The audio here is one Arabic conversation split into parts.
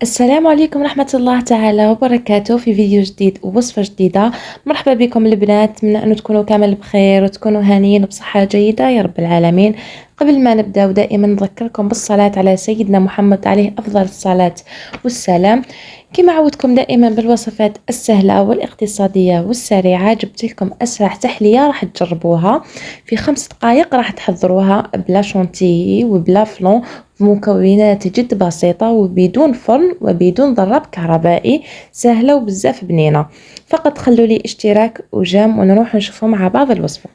السلام عليكم ورحمة الله تعالى وبركاته في فيديو جديد ووصفة جديدة. مرحبا بكم البنات، من أن تكونوا كامل بخير وتكونوا هانيين وبصحة جيدة يا رب العالمين. قبل ما نبدأ ودائما نذكركم بالصلاة على سيدنا محمد عليه أفضل الصلاة والسلام. كما عودتكم دائما بالوصفات السهلة والاقتصادية والسريعة، جبت لكم أسرع تحلية راح تجربوها في 5 دقائق، راح تحضروها بلا شونتيي وبلا فلون، بمكونات جد بسيطة وبدون فرن وبدون ضرب كهربائي، سهلة وبزاف بنينة. فقط خلوا لي اشتراك وجام ونروح نشوفوا مع بعض الوصفة.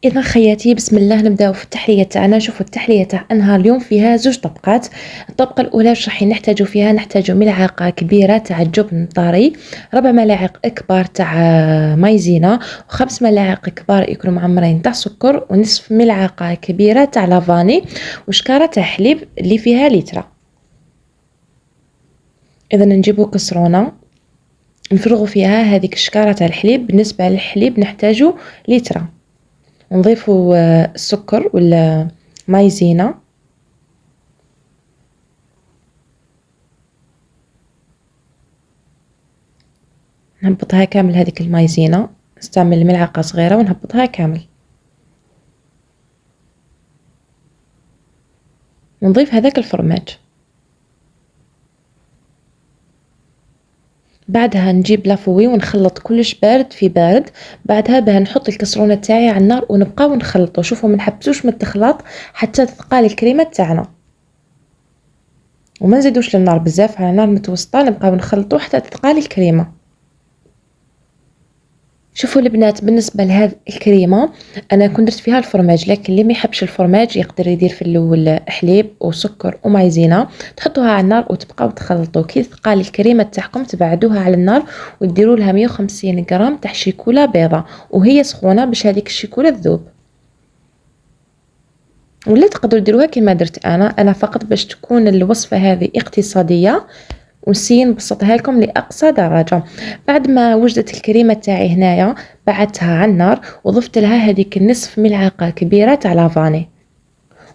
إذا خياتي بسم الله نبداو في التحلية تاعنا. شوفوا التحلية تاع نهار اليوم فيها 2 طبقات. الطبقة الأولى واش راح نحتاجو فيها؟ نحتاجو ملعقة كبيرة تاع الجبن طري، 4 ملاعق كبار تاع مايزينا، و5 ملاعق كبار يكونوا معمرين تاع سكر، ونصف ملعقة كبيرة تاع لافاني، وشكارة تاع حليب اللي فيها لترة. إذا نجيبو كسرونة نفرغو فيها هذيك الشكارة تاع الحليب. بالنسبة للحليب نحتاجو لترة. نضيفوا السكر ولا مايزينا، نهبطها كامل هذيك المايزينا، نستعمل ملعقة صغيرة ونهبطها كامل. ونضيف هذاك الفرماج. بعدها نجيب لافوي ونخلط كلش بارد في بارد. بعدها باه نحط الكسرونة تاعي على النار ونبقاو نخلطو. شوفوا ما نحبسوش من التخلاط حتى تثقال الكريمة تاعنا، وما نزيدوش للنار بزاف، على نار متوسطة نبقاو نخلطو حتى تثقال الكريمة. شوفوا البنات، بالنسبة لهذه الكريمة أنا كنت درت فيها الفرماج، لكن اللي ما يحبش الفرماج يقدر يدير في الأول حليب وسكر ومايزينا، تحطوها على النار وتبقاو تخلطوا. كي تثقال الكريمة تاعكم تبعدوها على النار وتديروا لها 150 غرام تاع شيكولا بيضة وهي سخونة باش هذيك الشيكولا تذوب. ولا تقدروا ديروها كما درت أنا فقط باش تكون الوصفة هذه اقتصادية ونسي نبسطها لكم لأقصى درجة. بعد ما وجدت الكريمة تاعي هنايا بعدتها على النار وضفت لها هذيك النصف ملعقة كبيرة تاع لافاني،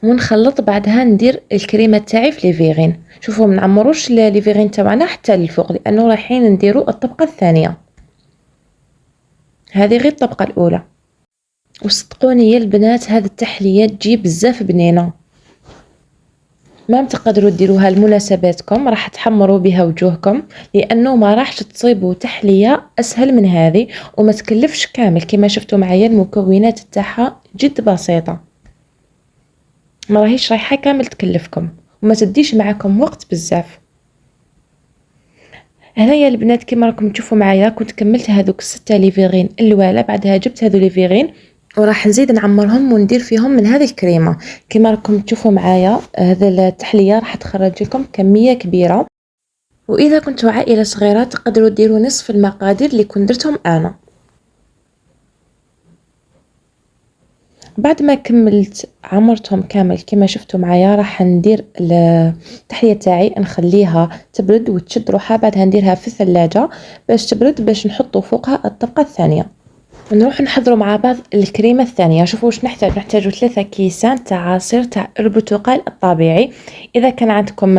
ونخلط. بعدها ندير الكريمة تاعي في ليفيغين. شوفوا ما نعمروش ليفيغين تاعنا حتى للفوق لأنه رايحين نديروا الطبقة الثانية، هذه غير الطبقة الأولى. وصدقوني يا البنات هذه التحلية تجي بزاف بنينة، ما تقدروا ديروها لمناسباتكم، راح تحمروا بها وجوهكم، لانه ما راحش تصيبوا تحليه اسهل من هذه وما تكلفش كامل. كما شفتوا معايا المكونات تاعها جد بسيطه، ما راهيش رايحه كامل تكلفكم وما تديش معكم وقت بزاف. هنايا البنات كما راكم تشوفوا معايا كنت كملت هذوك 6 ليفيغين الوالا. بعدها جبت هذو ليفيغين وراح نزيد نعمرهم وندير فيهم من هذه الكريمه. كما راكم تشوفوا معايا هذا التحليه راح تخرج لكم كميه كبيره، واذا كنتوا عائله صغيره تقدروا ديروا نصف المقادير اللي كنت درتهم انا. بعد ما كملت عمرتهم كامل كما شفتوا معايا راح ندير التحليه تاعي نخليها تبرد وتشد روحها. بعدها نديرها في الثلاجه باش تبرد باش نحطوا فوقها الطبقه الثانيه. نروح نحضروا مع بعض الكريمه الثانيه. شوفوا واش نحتاجوا 3 كيسان تاع عصير تاع البرتقال الطبيعي. اذا كان عندكم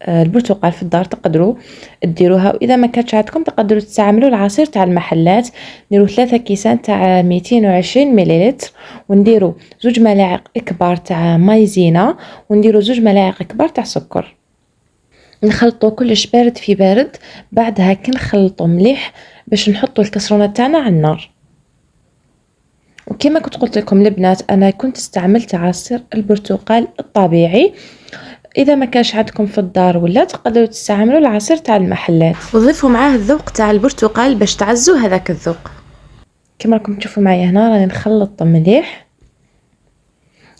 البرتقال في الدار تقدروا ديروها، واذا ما كانش عندكم تقدروا تستعملوا العصير تاع المحلات. نديروا 3 كيسان تاع 220 مليلتر، ونديروا 2 ملاعق كبار تاع مايزينا، ونديروا 2 ملاعق كبار تاع سكر. نخلطوا كلش بارد في بارد. بعدها كي نخلطوا مليح باش نحطوا الكسرونه تاعنا على النار. وكما كنت قلت لكم البنات انا كنت استعملت عصير البرتقال الطبيعي. اذا ما كانش عندكم في الدار ولا تقدروا تستعملوا العصير تاع المحلات وضيفوا معاه الذوق تاع البرتقال باش تعزوا هذاك الذوق. كما راكم تشوفوا معايا هنا راني نخلط مليح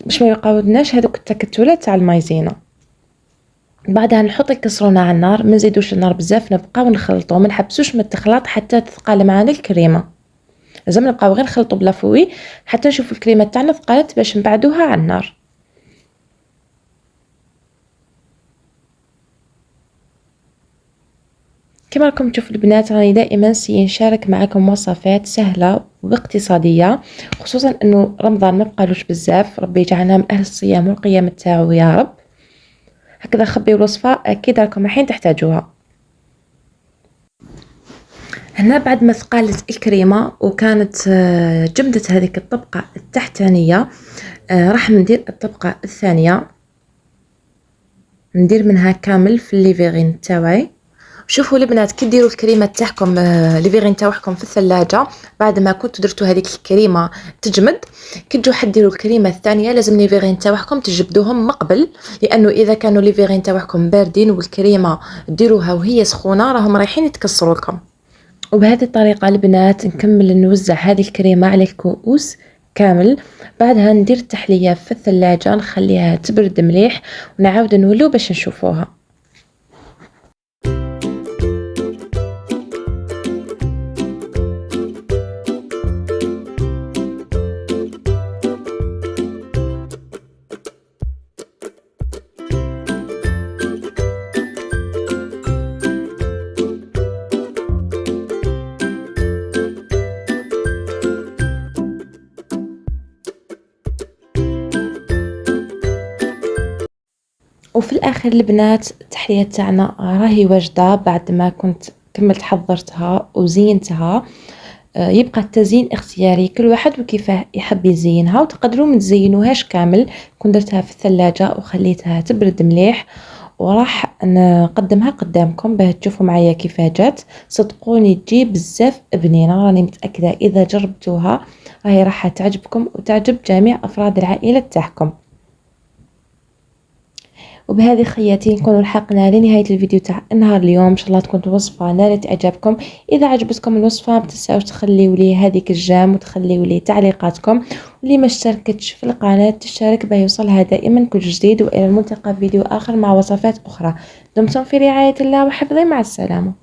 باش ما يقعدناش هذوك التكتلات تاع المايزينا. بعدها نحط الكسرونه على النار، ما نزيدوش النار بزاف، نبقاو نخلطوا ما نحبسوش من التخلاط حتى تثقل معنا الكريمه. لازم نبقاو غير نخلطوا بلا فوي حتى نشوفوا الكريمه تاعنا ثقلت باش نبعدوها على النار. كما راكم تشوفوا البنات راني دائما سنشارك معكم وصفات سهله واقتصاديه، خصوصا انه رمضان ما بقالوش بزاف، ربي يجعلنا من اهل الصيام والقيام تاعو يا رب. هكذا خبيو الوصفه اكيد راكم رايحين تحتاجوها. هنا بعد ما ثقالت الكريمه وكانت جمدت هذيك الطبقه التحتانيه، راح ندير الطبقه الثانيه، ندير منها كامل في الليفيغين تاعي. شوفوا البنات كي ديروا الكريمه تاعكم ليفيغين تاعكم في الثلاجه بعد ما كنتوا درتوا هذيك الكريمه تجمد، كي تجوا حديروا الكريمه الثانيه لازم ليفيغين تاعكم تجبدوهم مقبل، لانه اذا كانوا ليفيغين تاعكم باردين والكريمه ديروها وهي سخونه راهم رايحين يتكسروا لكم. وبهذه الطريقه البنات نكمل نوزع هذه الكريمه على الكؤوس كامل. بعدها ندير التحليه في الثلاجه نخليها تبرد مليح ونعاود نولو باش نشوفوها. وفي الاخر البنات التحليه تاعنا راهي واجده بعد ما كنت كملت حضرتها وزينتها. يبقى التزيين اختياري، كل واحد وكيفاه يحب يزينها، وتقدروا ما تزينوهاش كامل. كنت درتها في الثلاجه وخليتها تبرد مليح وراح نقدمها قدامكم باه تشوفوا معايا كيفاه جات. صدقوني تجي بزاف بنينه، راني متاكده اذا جربتوها راهي راح تعجبكم وتعجب جميع افراد العائله تاعكم. وبهذه خياتي نكون لحقنا لنهاية الفيديو تاع النهار اليوم. ان شاء الله تكون الوصفة نالت اعجابكم. اذا عجبتكم الوصفة ما تنساوش تخليوا لي هذيك الجام وتخليوا لي تعليقاتكم، واللي ما اشتركتش في القناة تشترك باه يوصلها دائما كل جديد. والى الملتقى في فيديو اخر مع وصفات اخرى. دمتم في رعاية الله وحفظه، مع السلامة.